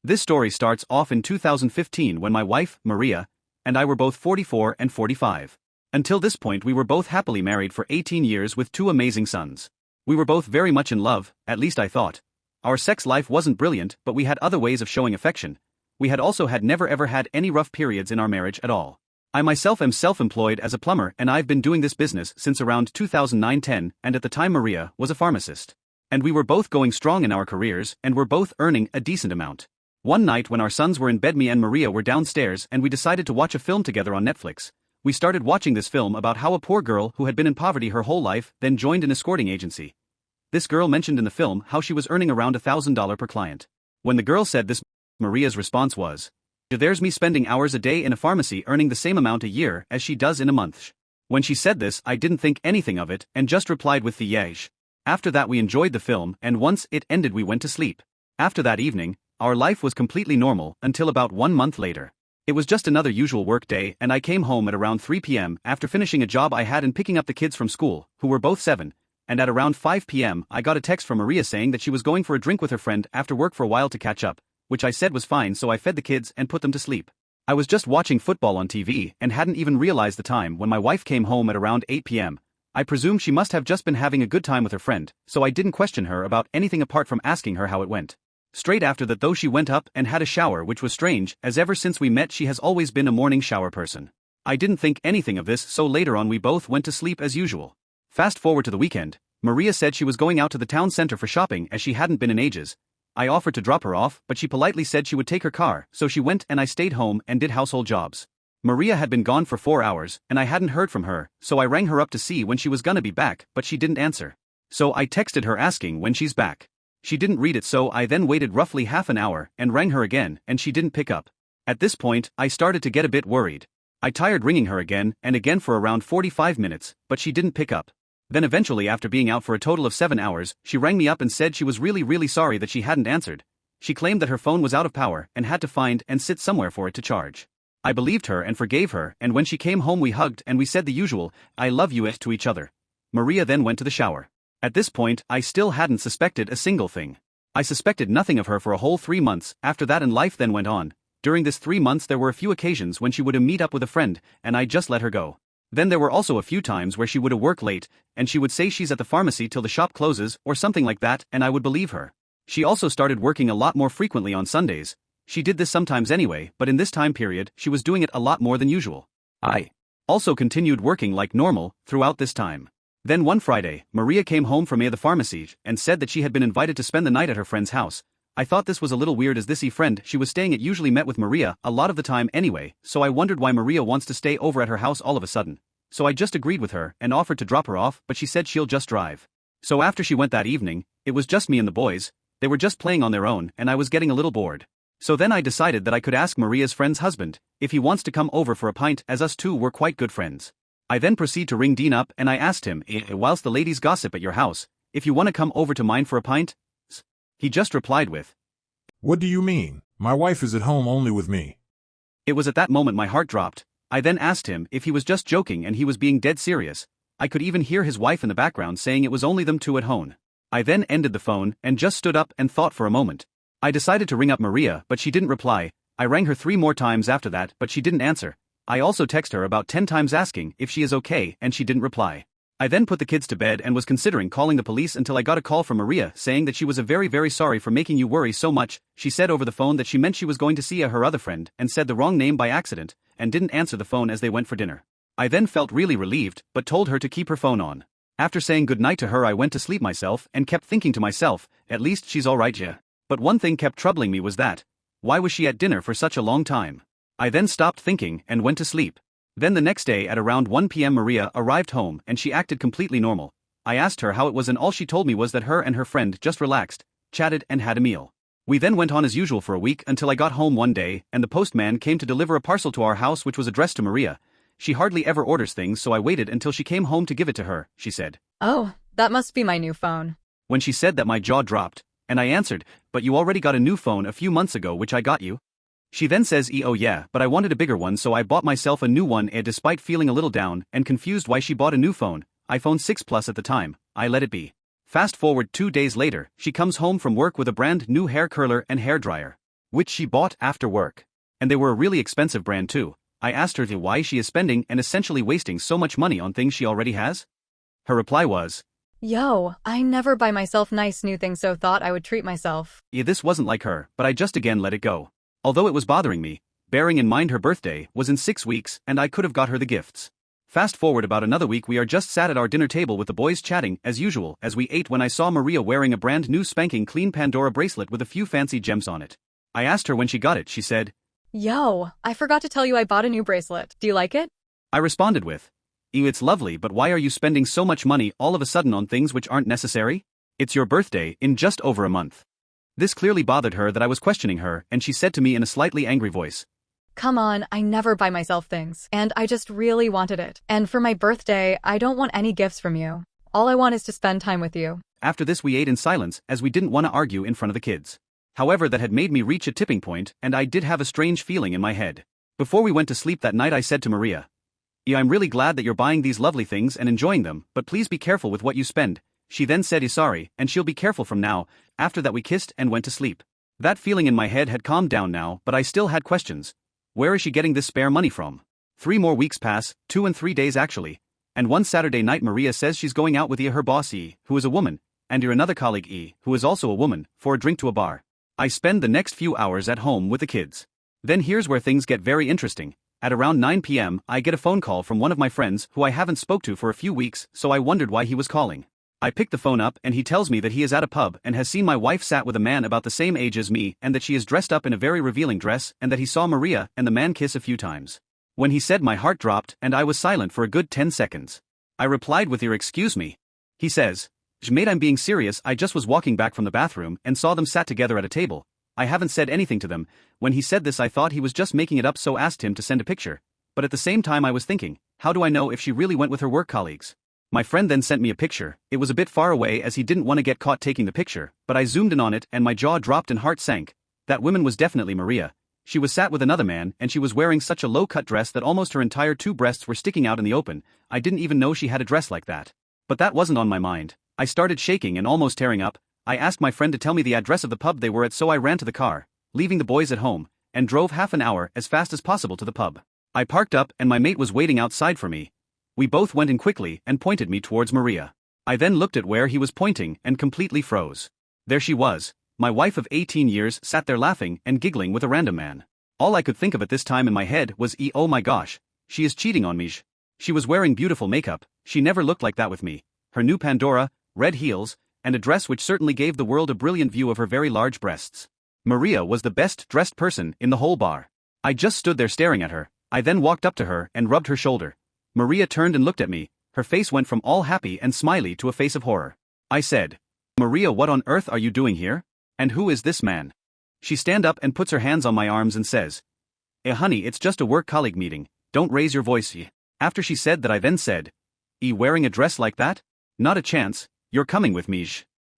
This story starts off in 2015 when my wife, Maria, and I were both 44 and 45. Until this point we were both happily married for 18 years with two amazing sons. We were both very much in love, at least I thought. Our sex life wasn't brilliant, but we had other ways of showing affection. We had also never ever had any rough periods in our marriage at all. I myself am self-employed as a plumber and I've been doing this business since around 2009-10, and at the time Maria was a pharmacist. And we were both going strong in our careers and were both earning a decent amount. One night when our sons were in bed, me and Maria were downstairs and we decided to watch a film together on Netflix. We started watching this film about how a poor girl who had been in poverty her whole life then joined an escorting agency. This girl mentioned in the film how she was earning around $1,000 per client. When the girl said this, Maria's response was, "There's me spending hours a day in a pharmacy earning the same amount a year as she does in a month." When she said this I didn't think anything of it and just replied with the yesh. After that we enjoyed the film and once it ended we went to sleep. After that evening, our life was completely normal until about 1 month later. It was just another usual work day and I came home at around 3 p.m. after finishing a job I had and picking up the kids from school, who were both 7, and at around 5 p.m. I got a text from Maria saying that she was going for a drink with her friend after work for a while to catch up, which I said was fine, so I fed the kids and put them to sleep. I was just watching football on TV and hadn't even realized the time when my wife came home at around 8 p.m. I presume she must have just been having a good time with her friend, so I didn't question her about anything apart from asking her how it went. Straight after that though she went up and had a shower, which was strange as ever since we met she has always been a morning shower person. I didn't think anything of this, so later on we both went to sleep as usual. Fast forward to the weekend, Maria said she was going out to the town center for shopping as she hadn't been in ages. I offered to drop her off, but she politely said she would take her car, so she went and I stayed home and did household jobs. Maria had been gone for 4 hours and I hadn't heard from her, so I rang her up to see when she was gonna be back, but she didn't answer. So I texted her asking when she's back. She didn't read it, so I then waited roughly half an hour and rang her again and she didn't pick up. At this point, I started to get a bit worried. I tried ringing her again and again for around 45 minutes, but she didn't pick up. Then eventually, after being out for a total of 7 hours, she rang me up and said she was really sorry that she hadn't answered. She claimed that her phone was out of power and had to find and sit somewhere for it to charge. I believed her and forgave her, and when she came home we hugged and we said the usual, "I love you" to each other. Maria then went to the shower. At this point, I still hadn't suspected a single thing. I suspected nothing of her for a whole 3 months. After that, and life then went on. During this 3 months there were a few occasions when she would meet up with a friend, and I just let her go. Then there were also a few times where she would work late, and she would say she's at the pharmacy till the shop closes or something like that, and I would believe her. She also started working a lot more frequently on Sundays. She did this sometimes anyway, but in this time period she was doing it a lot more than usual. I also continued working like normal throughout this time. Then one Friday, Maria came home from the pharmacy and said that she had been invited to spend the night at her friend's house. I thought this was a little weird as this friend she was staying at usually met with Maria a lot of the time anyway, so I wondered why Maria wants to stay over at her house all of a sudden. So I just agreed with her and offered to drop her off, but she said she'll just drive. So after she went that evening, it was just me and the boys. They were just playing on their own and I was getting a little bored. So then I decided that I could ask Maria's friend's husband if he wants to come over for a pint, as us two were quite good friends. I then proceed to ring Dean up and I asked him, whilst the ladies gossip at your house, if you want to come over to mine for a pint? He just replied with, "What do you mean? My wife is at home only with me." It was at that moment my heart dropped. I then asked him if he was just joking and he was being dead serious. I could even hear his wife in the background saying it was only them two at home. I then ended the phone and just stood up and thought for a moment. I decided to ring up Maria, but she didn't reply. I rang her 3 more times after that, but she didn't answer. I also texted her about 10 times asking if she is okay and she didn't reply. I then put the kids to bed and was considering calling the police until I got a call from Maria saying that she was very sorry for making you worry so much. She said over the phone that she meant she was going to see her other friend and said the wrong name by accident and didn't answer the phone as they went for dinner. I then felt really relieved but told her to keep her phone on. After saying goodnight to her I went to sleep myself and kept thinking to myself, at least she's alright, yeah. But one thing kept troubling me was that, why was she at dinner for such a long time? I then stopped thinking and went to sleep. Then the next day at around 1 p.m. Maria arrived home and she acted completely normal. I asked her how it was and all she told me was that her and her friend just relaxed, chatted and had a meal. We then went on as usual for a week until I got home one day and the postman came to deliver a parcel to our house which was addressed to Maria. She hardly ever orders things, so I waited until she came home to give it to her, she said. "Oh, that must be my new phone." When she said that my jaw dropped, and I answered, "But you already got a new phone a few months ago which I got you." She then says, "Oh yeah, but I wanted a bigger one so I bought myself a new one." Despite feeling a little down and confused why she bought a new phone, iPhone 6 Plus at the time, I let it be. Fast forward 2 days later, she comes home from work with a brand new hair curler and hair dryer. which she bought after work. And they were a really expensive brand too. I asked her why she is spending and essentially wasting so much money on things she already has. Her reply was, Yo, I never buy myself nice new things, so thought I would treat myself. yeah, this wasn't like her, but I just again let it go. Although it was bothering me, bearing in mind her birthday was in 6 weeks and I could have got her the gifts. Fast forward about another week, we are just sat at our dinner table with the boys chatting as usual as we ate when I saw Maria wearing a brand new spanking clean Pandora bracelet with a few fancy gems on it. I asked her when she got it. She said, Yo, I forgot to tell you I bought a new bracelet. Do you like it? I responded with, Ew, it's lovely, but why are you spending so much money all of a sudden on things which aren't necessary? It's your birthday in just over a month. This clearly bothered her that I was questioning her, and she said to me in a slightly angry voice, Come on, I never buy myself things, and I just really wanted it. And for my birthday, I don't want any gifts from you. All I want is to spend time with you. After this we ate in silence as we didn't want to argue in front of the kids. However, that had made me reach a tipping point and I did have a strange feeling in my head. Before we went to sleep that night I said to Maria, I'm really glad that you're buying these lovely things and enjoying them, but please be careful with what you spend. She then said sorry, and she'll be careful from now. After that we kissed and went to sleep. That feeling in my head had calmed down now, but I still had questions. Where is she getting this spare money from? 3 more weeks pass, 2 and 3 days actually. And one Saturday night Maria says she's going out with her boss who is a woman, and another colleague who is also a woman, for a drink to a bar. I spend the next few hours at home with the kids. Then here's where things get very interesting. At around 9 p.m. I get a phone call from one of my friends who I haven't spoke to for a few weeks, so I wondered why he was calling. I pick the phone up and he tells me that he is at a pub and has seen my wife sat with a man about the same age as me and that she is dressed up in a very revealing dress and that he saw Maria and the man kiss a few times. When he said, my heart dropped and I was silent for a good 10 seconds. I replied with excuse me. He says, mate, I'm being serious, I just was walking back from the bathroom and saw them sat together at a table. I haven't said anything to them. When he said this I thought he was just making it up, so asked him to send a picture. But at the same time I was thinking, how do I know if she really went with her work colleagues? My friend then sent me a picture. It was a bit far away as he didn't want to get caught taking the picture, but I zoomed in on it and my jaw dropped and heart sank. That woman was definitely Maria. She was sat with another man and she was wearing such a low-cut dress that almost her entire 2 breasts were sticking out in the open. I didn't even know she had a dress like that. But that wasn't on my mind. I started shaking and almost tearing up. I asked my friend to tell me the address of the pub they were at, so I ran to the car, leaving the boys at home, and drove half an hour as fast as possible to the pub. I parked up and my mate was waiting outside for me. We both went in quickly and pointed me towards Maria. I then looked at where he was pointing and completely froze. There she was, my wife of 18 years, sat there laughing and giggling with a random man. All I could think of at this time in my head was oh my gosh, she is cheating on me. She was wearing beautiful makeup, she never looked like that with me. Her new Pandora, red heels, and a dress which certainly gave the world a brilliant view of her very large breasts. Maria was the best dressed person in the whole bar. I just stood there staring at her. I then walked up to her and rubbed her shoulder. Maria turned and looked at me. Her face went from all happy and smiley to a face of horror. I said, Maria, what on earth are you doing here? And who is this man? She stand up and puts her hands on my arms and says, honey, it's just a work colleague meeting, don't raise your voice. After she said that I then said, wearing a dress like that? Not a chance, you're coming with me.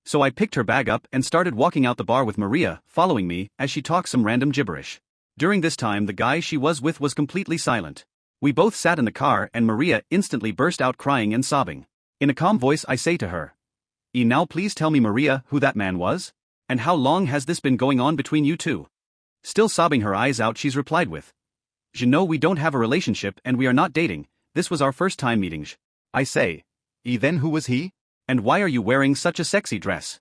So I picked her bag up and started walking out the bar with Maria following me as she talked some random gibberish. During this time the guy she was with was completely silent. We both sat in the car and Maria instantly burst out crying and sobbing. In a calm voice I say to her, now please tell me, Maria, who that man was? And how long has this been going on between you two? Still sobbing her eyes out she's replied with, no, we don't have a relationship and we are not dating, this was our first time meeting. I say, then who was he? And why are you wearing such a sexy dress?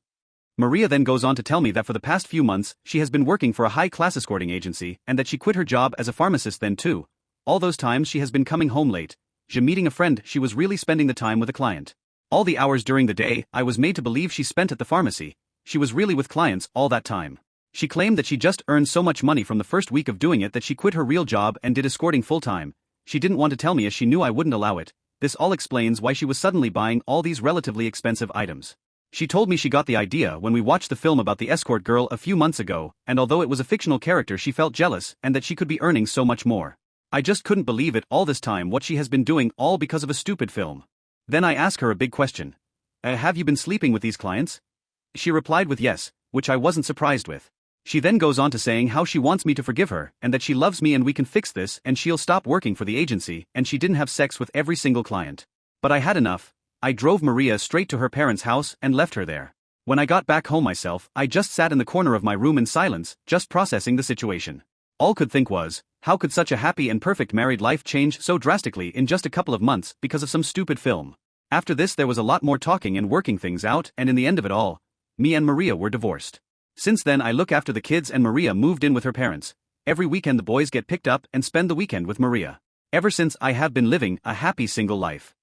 Maria then goes on to tell me that for the past few months she has been working for a high-class escorting agency and that she quit her job as a pharmacist then too. All those times she has been coming home late. Meeting a friend, she was really spending the time with a client. All the hours during the day I was made to believe she spent at the pharmacy. She was really with clients all that time. She claimed that she just earned so much money from the first week of doing it that she quit her real job and did escorting full-time. She didn't want to tell me as she knew I wouldn't allow it. This all explains why she was suddenly buying all these relatively expensive items. She told me she got the idea when we watched the film about the escort girl a few months ago, and although it was a fictional character she felt jealous and that she could be earning so much more. I just couldn't believe it all this time what she has been doing all because of a stupid film. Then I ask her a big question. Have you been sleeping with these clients? She replied with yes, which I wasn't surprised with. She then goes on to saying how she wants me to forgive her and that she loves me and we can fix this and she'll stop working for the agency and she didn't have sex with every single client. But I had enough. I drove Maria straight to her parents' house and left her there. When I got back home myself, I just sat in the corner of my room in silence, just processing the situation. All could think was, how could such a happy and perfect married life change so drastically in just a couple of months because of some stupid film? After this there was a lot more talking and working things out, and in the end of it all, me and Maria were divorced. Since then I look after the kids and Maria moved in with her parents. Every weekend the boys get picked up and spend the weekend with Maria. Ever since I have been living a happy single life.